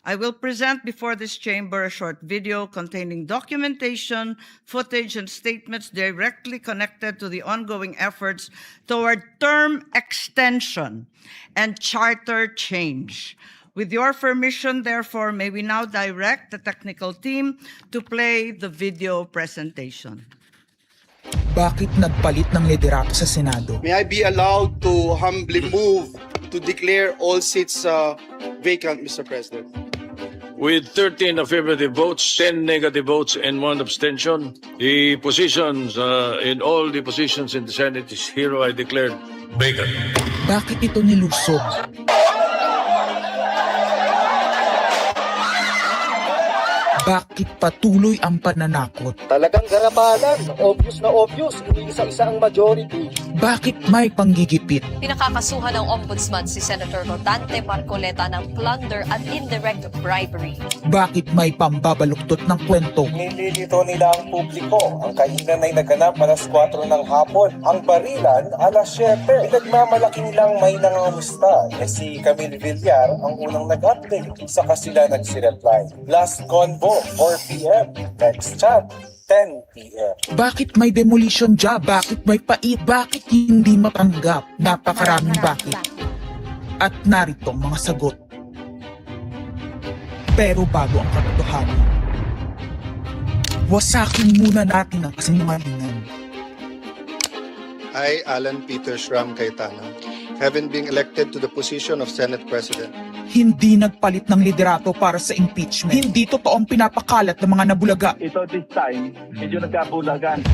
I will present before this chamber a short video containing documentation, footage, and statements directly connected to the ongoing efforts toward term extension and charter change. With your permission, therefore, may we now direct the technical team to play the video presentation. Bakit nagpalit ng liderato sa Senado? May I be allowed to humbly move to declare all seats vacant, Mr. President? With 13 affirmative votes, 10 negative votes, and 1 abstention, the positions in all the positions in the Senate is hereby declared vacant. Bakit ito nilusog? Bakit patuloy ang pananakot? Talagang garabalan, obvious na obvious, iniisa-isa ang majority. Bakit may panggigipit? Pinakakasuhan ng Ombudsman si Senator Rodante Marcoleta ng plunder at indirect bribery. Bakit may pambabaluktot ng kwento? Nililito nila ang publiko. Ang kainan ay naganap alas 4 ng hapon. Ang barilan alas 7. Pinagmamalaki nilang may nangangamusta. Si Camille Villar ang unang nag-update. Saka sila nagsi-reply. Last convo, 4 p.m. Next chat, 10 p.m. Bakit may demolition job? Bakit may pait? Bakit hindi matanggap? Napakaraming bakit. At narito ang mga sagot. Pero bago ang katotohanan, wasakin muna natin ang kasinungalingan. I, Alan Peter Shram Cayetano, having been elected to the position of Senate President, Hindi nagpalit ng liderato para sa impeachment. Hindi totoong pinapakalat ng mga nabulaga. Ito this time, medyo nagkabulagan.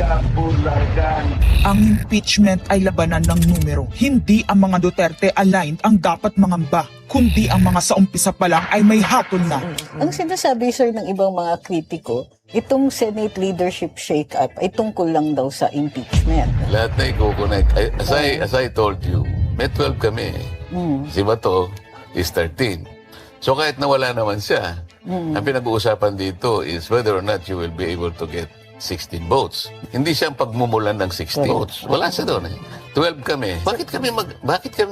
Ang impeachment ay labanan ng numero. Hindi ang mga Duterte aligned ang dapat mangamba, kundi ang mga sa umpisa pa lang ay may hatol na. Ang sinasabi, sir, ng ibang mga kritiko, itong Senate leadership shake-up ay tungkol lang daw sa impeachment. Lahat na i-connect. As I told you, may 12 kami. Si Bato is 13. So kahit nawala naman siya, ang pinag-uusapan dito is whether or not you will be able to get 16 votes. Hindi siya ang pagmumulan ng 16 votes. Wala siya doon eh. 12 kami. Bakit kami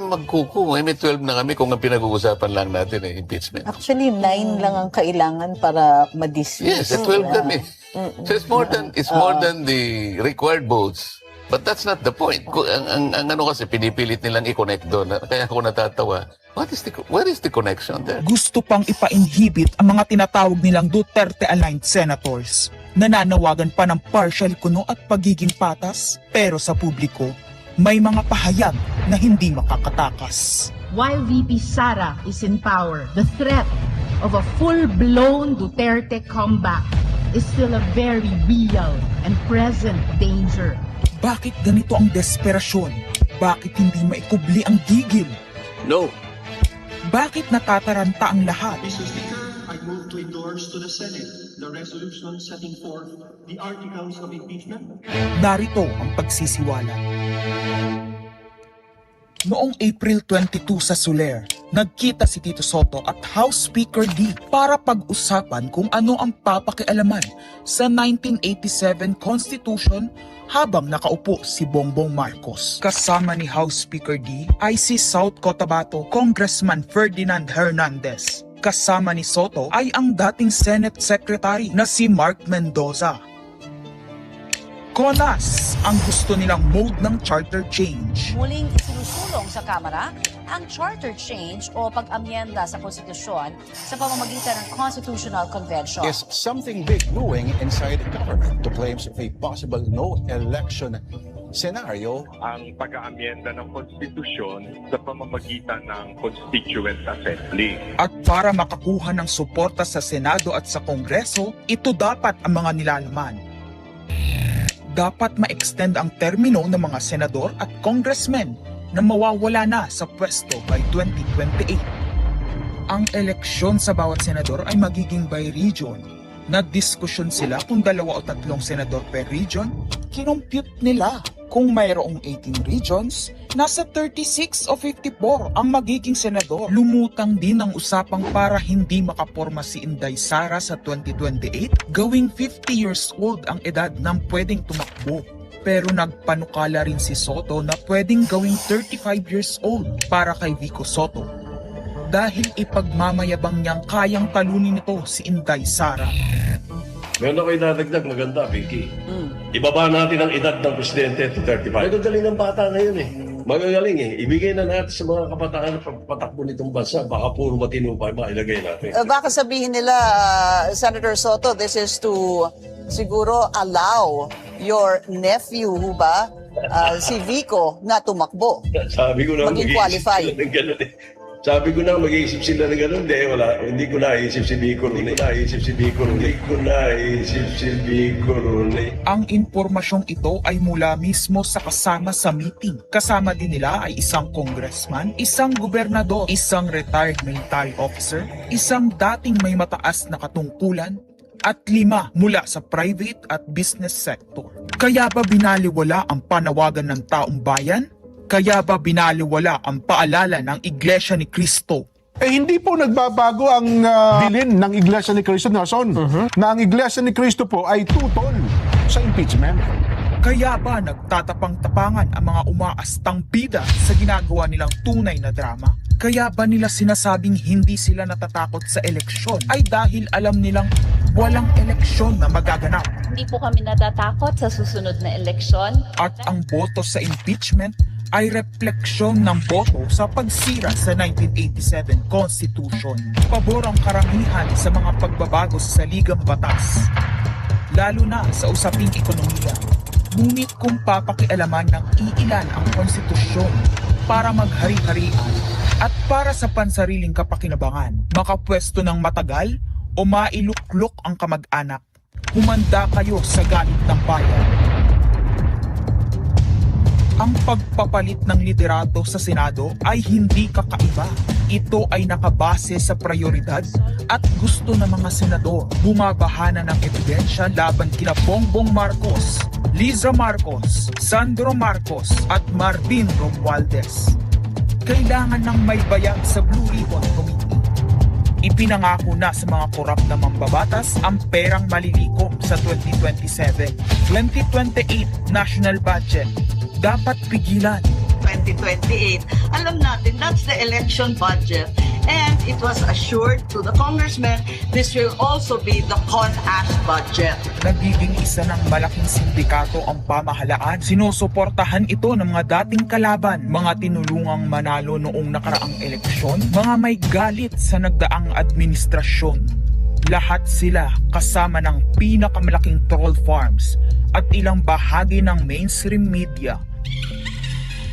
magkuku? May 12 na kami kung ang pinag-uusapan lang natin eh, impeachment. Actually, 9 lang ang kailangan para ma-dismiss. Yes, 12 kami. So it's more than the required votes. But that's not the point. Ang ano kasi, pinipilit nilang i-connect doon. Kaya ako natatawa. Where is the connection there? Gusto pang ipa-inhibit ang mga tinatawag nilang Duterte-aligned senators. Nananawagan pa ng partial kuno at pagiging patas. Pero sa publiko, may mga pahayag na hindi makakatakas. While VP Sara is in power, the threat of a full-blown Duterte comeback is still a very real and present danger. Bakit ganito ang desperasyon? Bakit hindi maikubli ang gigil? No. Bakit natataranta ang lahat? Mr. Speaker, I move to endorse to the Senate the resolution setting forth the articles of impeachment. Narito ang pagsisiwala. Noong April 22 sa Soler, nagkita si Tito Soto at House Speaker D para pag-usapan kung ano ang papakialaman sa 1987 Constitution habang nakaupo si Bongbong Marcos. Kasama ni House Speaker D ay si South Cotabato Congressman Ferdinand Hernandez. Kasama ni Soto ay ang dating Senate Secretary na si Mark Mendoza. Konas ang gusto nilang mode ng charter change. Muling isinusulong sa Kamara ang charter change o pag-amyenda sa konstitusyon sa pamamagitan ng Constitutional Convention. Is something big brewing inside the government to claims of a possible no-election scenario. Ang pag-aamyenda ng konstitusyon sa pamamagitan ng Constituent Assembly. At para makakuha ng suporta sa Senado at sa Kongreso, ito dapat ang mga nilalaman. Dapat ma-extend ang termino ng mga senador at congressmen na mawawala na sa pwesto by 2028. Ang eleksyon sa bawat senador ay magiging by region. Nagdiskusyon sila kung 2 o 3 senador per region. Kinompute nila kung mayroong 18 regions, nasa 36 o 54 ang magiging senador. Lumutang din ang usapang para hindi makaporma si Inday Sara sa 2028, gawing 50 years old ang edad ng pwedeng tumakbo. Pero nagpanukala rin si Soto na pwedeng gawing 35 years old para kay Vico Soto. dahil ipagmamayabang niyang kayang talunin ito si Inday Sara. Meron ako idadagdag maganda, Vicky. Ibaba natin ang edad ng presidente to 35. Magagaling ng bata ngayon eh. Magagaling eh. Ibigay na natin sa mga kabataan na pagpatakbo nitong bansa. Baka puro matino pa ilagay natin. Baka sabihin nila, Senator Soto, this is to siguro allow your nephew, ba, si Vico, na tumakbo. Sabi ko na Maging qualify. Ng ganun eh. Sabi ko na mag-iisip sila ng ganun. Hindi ko naisip si Vico rin. Ang impormasyong ito ay mula mismo sa kasama sa meeting. Kasama din nila ay isang congressman, isang gobernador, isang retired military officer, isang dating may mataas na katungkulan, at 5 mula sa private at business sector. Kaya ba binaliwala ang panawagan ng taong bayan? Kaya ba binaliwala ang paalala ng Iglesia ni Cristo? Hindi po nagbabago ang bilin ng Iglesia ni Cristo, Nelson, na ang Iglesia ni Cristo po ay tutol sa impeachment. Kaya ba nagtatapang-tapangan ang mga umaastang bida sa ginagawa nilang tunay na drama? Kaya ba nila sinasabing hindi sila natatakot sa eleksyon ay dahil alam nilang walang eleksyon na magaganap? Hindi po kami natatakot sa susunod na eleksyon. At ang boto sa impeachment ay refleksyon ng boto sa pagsira sa 1987 Constitution. Pabor ang karamihan sa mga pagbabago sa saligang batas, lalo na sa usaping ekonomiya. Ngunit kung papakialaman ng iilan ang konstitusyon para maghari-harian at para sa pansariling kapakinabangan, makapwesto ng matagal o mailuklok ang kamag-anak, humanda kayo sa galit ng bayan. Ang pagpapalit ng liderato sa Senado ay hindi kakaiba. Ito ay nakabase sa prioridad at gusto ng mga senador. Bumabahana ng ebidensya laban kina Bongbong Marcos, Liza Marcos, Sandro Marcos at Marvin Romualdez. Kailangan ng may bayag sa Blue Ribbon Committee. Ipinangako na sa mga korap na mambabatas ang perang malilikom sa 2027. 2028 national budget. Dapat pigilan. 2028, alam natin that's the election budget, and it was assured to the congressman this will also be the CONAS budget. Nagiging isa ng malaking sindikato ang pamahalaan. Sinusuportahan ito ng mga dating kalaban, mga tinulungang manalo noong nakaraang eleksyon, mga may galit sa nagdaang administrasyon. Lahat sila kasama ng pinakamalaking troll farms at ilang bahagi ng mainstream media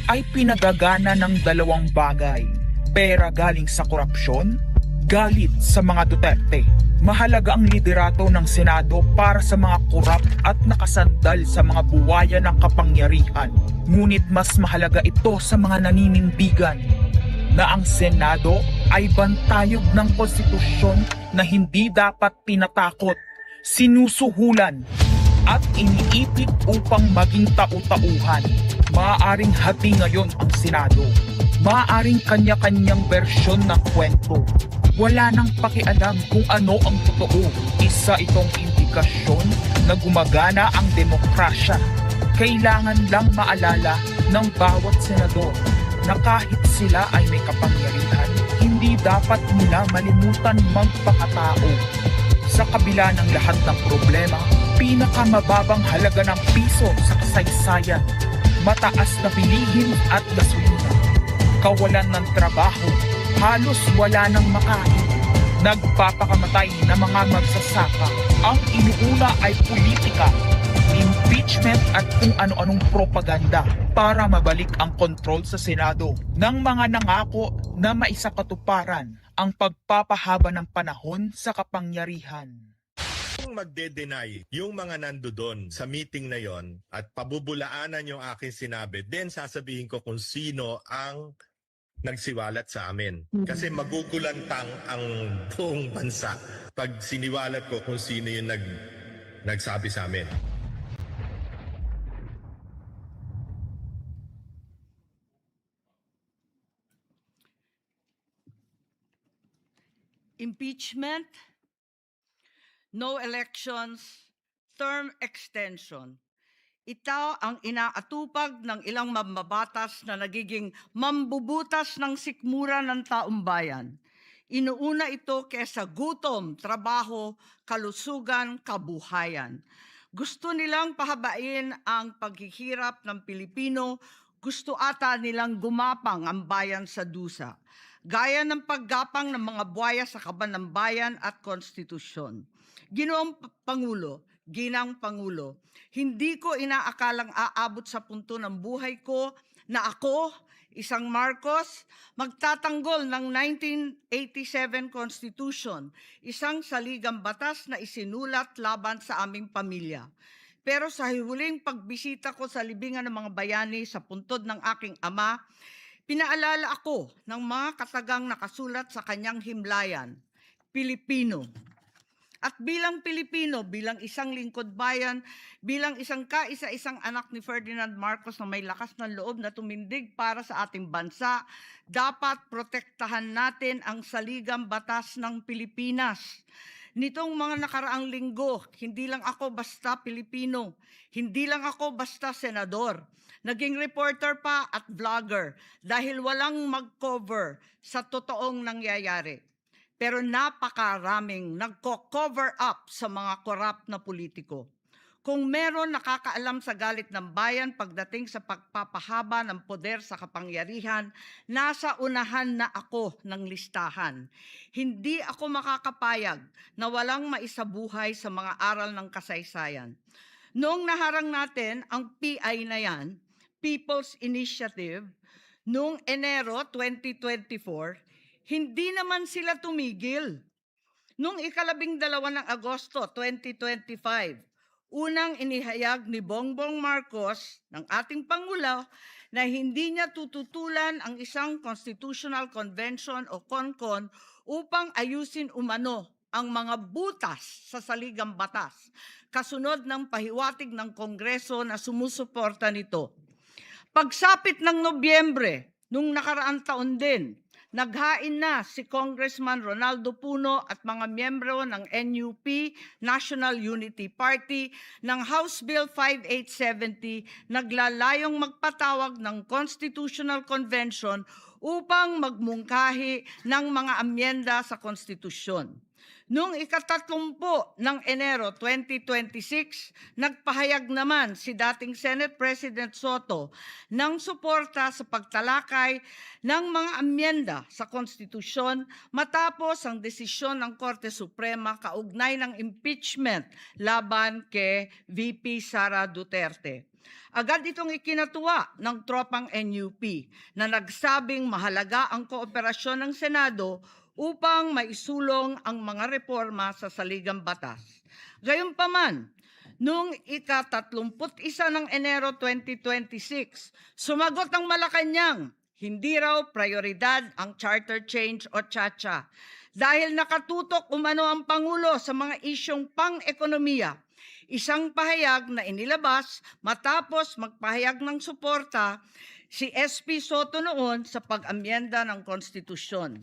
ay pinagagana ng 2 bagay. Pera galing sa korupsyon, galit sa mga Duterte. Mahalaga ang liderato ng Senado para sa mga korap at nakasandal sa mga buwaya ng kapangyarihan. Ngunit mas mahalaga ito sa mga naninindigan na ang Senado ay bantayog ng konstitusyon na hindi dapat tinatakot, sinusuhulan at iniipit upang maging tau-tauhan. Maaaring hati ngayon ang Senado. Maaaring kanya-kanyang bersyon ng kwento. Wala nang pakialam kung ano ang totoo. Isa itong indikasyon na gumagana ang demokrasya. Kailangan lang maalala ng bawat senador na kahit sila ay may kapangyarihan, hindi dapat nila malimutan magpakatao. Sa kabila ng lahat ng problema, pinakamababang halaga ng piso sa kasaysayan, mataas na bilihin at gasolina, kawalan ng trabaho, halos wala nang makain, nagpapakamatay na mga magsasaka. Ang inuuna ay politika, impeachment at kung ano-anong propaganda para mabalik ang kontrol sa Senado ng mga nangako na maisakatuparan ang pagpapahaba ng panahon sa kapangyarihan. Kung magde-deny yung mga nandoon sa meeting na yon at pabubulaanan yung aking sinabi, then sasabihin ko kung sino ang nagsiwalat sa amin. Kasi magugulantang ang buong bansa pag siniwalat ko kung sino yung nagsabi sa amin. Impeachment, no elections, term extension. Ito ang inaatupag ng ilang mambabatas na nagiging mambubutas ng sikmura ng taumbayan. Inuuna ito kesa gutom, trabaho, kalusugan, kabuhayan. Gusto nilang pahabain ang paghihirap ng Pilipino. Gusto ata nilang gumapang ang bayan sa dusa, gaya ng paggapang ng mga buhaya sa kaban ng bayan at konstitusyon. Ginoong Pangulo, Ginang Pangulo, hindi ko inaakalang aabot sa punto ng buhay ko na ako, isang Marcos, magtatanggol ng 1987 Constitution, isang saligang batas na isinulat laban sa aming pamilya. Pero sa huling pagbisita ko sa libingan ng mga bayani sa puntod ng aking ama, pinaalala ako ng mga katagang nakasulat sa kanyang himlayan, Pilipino. At bilang Pilipino, bilang isang lingkod bayan, bilang isang kaisa-isang anak ni Ferdinand Marcos na may lakas ng loob na tumindig para sa ating bansa, dapat protektahan natin ang saligang batas ng Pilipinas. Nitong mga nakaraang linggo, hindi lang ako basta Pilipino, hindi lang ako basta senador. Naging reporter pa at vlogger dahil walang mag-cover sa totoong nangyayari. Pero napakaraming nagko-cover up sa mga korap na politiko. Kung meron nakakaalam sa galit ng bayan pagdating sa pagpapahaba ng poder sa kapangyarihan, nasa unahan na ako ng listahan. Hindi ako makakapayag na walang maisabuhay sa mga aral ng kasaysayan. Noong naharang natin ang PI na yan, People's Initiative, noong Enero 2024, hindi naman sila tumigil. Noong 12 ng Agosto 2025, unang inihayag ni Bongbong Marcos ng ating Pangulo na hindi niya tututulan ang isang Constitutional Convention o CONCON upang ayusin umano ang mga butas sa saligang batas, kasunod ng pahiwatig ng Kongreso na sumusuporta nito. Pagsapit ng Nobyembre, nung nakaraang taon din, naghain na si Congressman Ronaldo Puno at mga miyembro ng NUP, National Unity Party, ng House Bill 5870, naglalayong magpatawag ng Constitutional Convention upang magmungkahi ng mga amyenda sa konstitusyon. Noong 30 ng Enero 2026, nagpahayag naman si dating Senate President Soto ng suporta sa pagtalakay ng mga amyenda sa konstitusyon matapos ang desisyon ng Korte Suprema kaugnay ng impeachment laban kay VP Sara Duterte. Agad itong ikinatuwa ng tropang NUP na nagsabing mahalaga ang kooperasyon ng Senado upang maisulong ang mga reforma sa saligang batas. Gayunpaman, noong ika-31 ng Enero 2026, sumagot ang Malacanang, hindi raw prioridad ang charter change o CHACHA dahil nakatutok umano ang Pangulo sa mga isyong pang-ekonomiya. Isang pahayag na inilabas matapos magpahayag ng suporta si SP Soto noon sa pag-amyenda ng konstitusyon.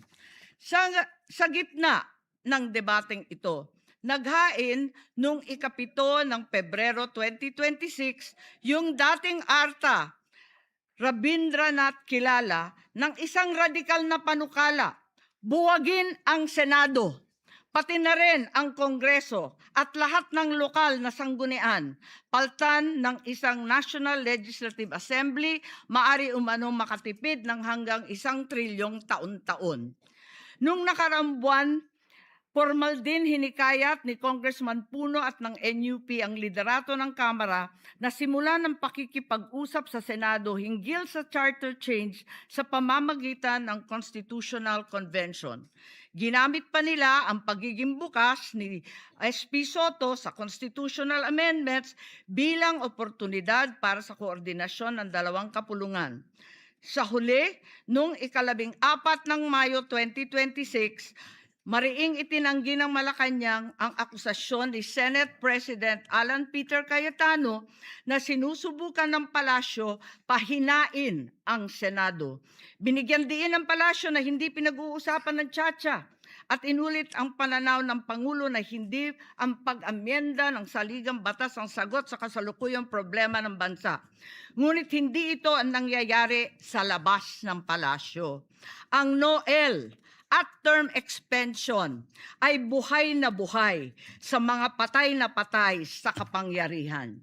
Sa gitna ng debateng ito, naghain noong ika-7 ng Pebrero 2026 yung dating ARTA, Rabindranath Kilala, ng isang radikal na panukala, buwagin ang Senado, pati na rin ang Kongreso at lahat ng lokal na sanggunian, paltan ng isang National Legislative Assembly, maari umano makatipid ng hanggang 1 trilyong taon-taon. Noong nakaraang buwan, formal din hinikayat ni Congressman Puno at ng NUP ang liderato ng Kamara na simulan ng pakikipag-usap sa Senado hinggil sa charter change sa pamamagitan ng Constitutional Convention. Ginamit pa nila ang pagiging bukas ni SP Soto sa constitutional amendments bilang oportunidad para sa koordinasyon ng dalawang kapulungan. Sa huli, noong 14 ng Mayo 2026, mariing itinanggi ng Malacanang ang akusasyon ni Senate President Alan Peter Cayetano na sinusubukan ng palasyo pahinain ang Senado. Binigyan diin ng palasyo na hindi pinag-uusapan ng CHACHA at inulit ang pananaw ng Pangulo na hindi ang pag-amyenda ng saligang batas ang sagot sa kasalukuyang problema ng bansa. Ngunit hindi ito ang nangyayari sa labas ng palasyo. Ang NOEL at term extension ay buhay na buhay sa mga patay na patay sa kapangyarihan.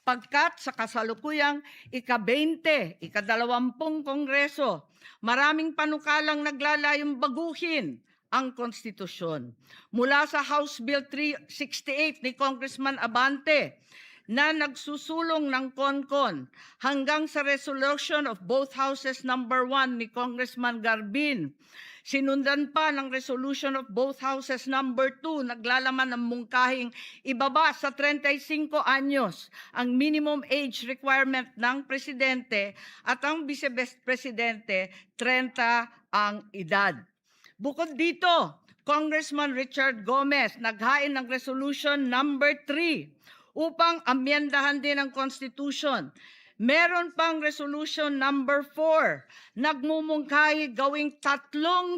Pagkat sa kasalukuyang ika-20, ika-20 Kongreso, maraming panukalang naglalayong baguhin ang konstitusyon. Mula sa House Bill 368 ni Congressman Abante na nagsusulong ng CONCON hanggang sa resolution of both houses number 1 ni Congressman Garbin. Sinundan pa ng resolution of both houses number 2, naglalaman ng mungkahing ibaba sa 35 anyos ang minimum age requirement ng presidente at ang vice-presidente 30 ang edad. Bukod dito, Congressman Richard Gomez naghain ng resolution number 3 upang amyendahan din ang Constitution. Meron pang resolution number 4, nagmumungkahi gawing 3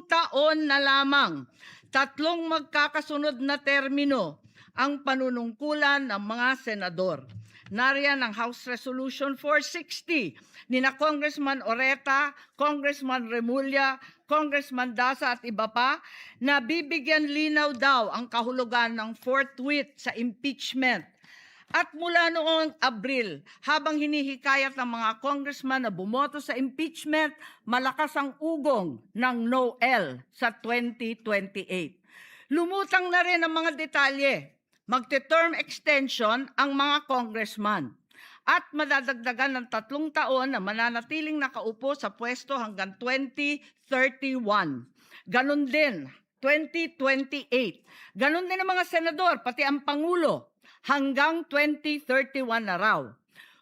taon na lamang, 3 magkakasunod na termino ang panunungkulan ng mga senador. Nariyan ang House Resolution 460 ni na Congressman Oreta, Congressman Remulla, Congressman Daza at iba pa na bibigyan linaw daw ang kahulugan ng forthwith sa impeachment. At mula noong Abril, habang hinihikayat ng mga congressman na bumoto sa impeachment, malakas ang ugong ng no-L sa 2028. Lumutang na rin ang mga detalye. Magte-term extension ang mga congressman at madadagdagan ng 3 taon na mananatiling nakaupo sa pwesto hanggang 2031. Ganon din, 2028. Ganon din ang mga senador, pati ang Pangulo, hanggang 2031 na raw.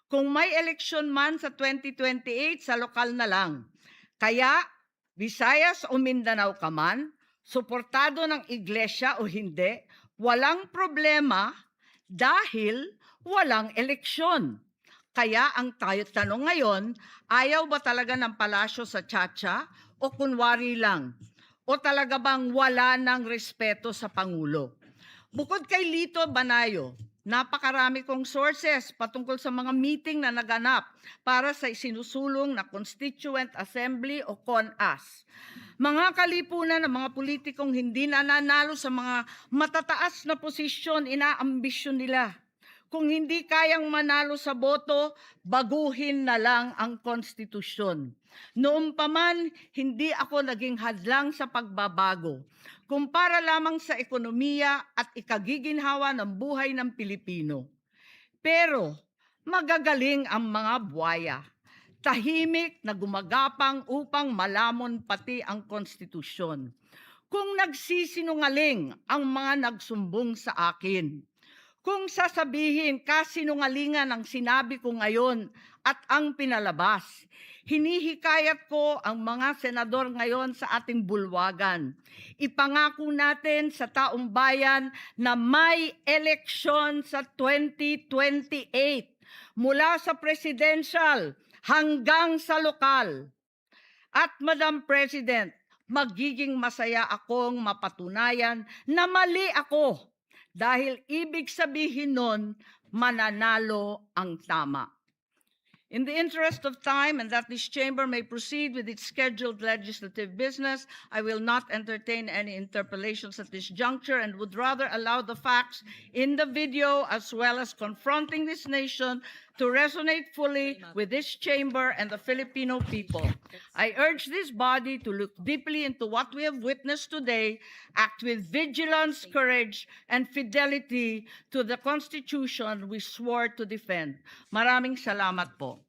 Kung may eleksyon man sa 2028, sa lokal na lang. Kaya, Visayas o Mindanao ka man, suportado ng iglesia o hindi, walang problema dahil walang eleksyon. Kaya ang tanong ngayon, ayaw ba talaga ng palasyo sa Chacha o kunwari lang? O talaga bang wala ng respeto sa Pangulo? Bukod kay Lito Banayo, napakarami kong sources patungkol sa mga meeting na naganap para sa isinusulong na Constituent Assembly o CONAS. Mga kalipunan ng mga politikong hindi nananalo sa mga matataas na posisyon, inaambisyon nila. Kung hindi kayang manalo sa boto, baguhin na lang ang konstitusyon. Noon pa man, hindi ako naging hadlang sa pagbabago. Kung para lamang sa ekonomiya at ikagiginhawa ng buhay ng Pilipino. Pero magagaling ang mga buwaya. Tahimik na gumagapang upang malamon pati ang konstitusyon. Kung nagsisinungaling ang mga nagsumbong sa akin, kung sasabihin kasinungalingan ang sinabi ko ngayon at ang pinalabas, hinihikayat ko ang mga senador ngayon sa ating bulwagan. Ipangako natin sa taong bayan na may eleksyon sa 2028 mula sa presidential hanggang sa lokal. At Madam President, magiging masaya akong mapatunayan na mali ako. Dahil ibig sabihin nun, mananalo ang tama. In the interest of time and that this chamber may proceed with its scheduled legislative business, I will not entertain any interpellations at this juncture and would rather allow the facts in the video as well as confronting this nation to resonate fully with this chamber and the Filipino people. I urge this body to look deeply into what we have witnessed today, act with vigilance, courage, and fidelity to the Constitution we swore to defend. Maraming salamat po.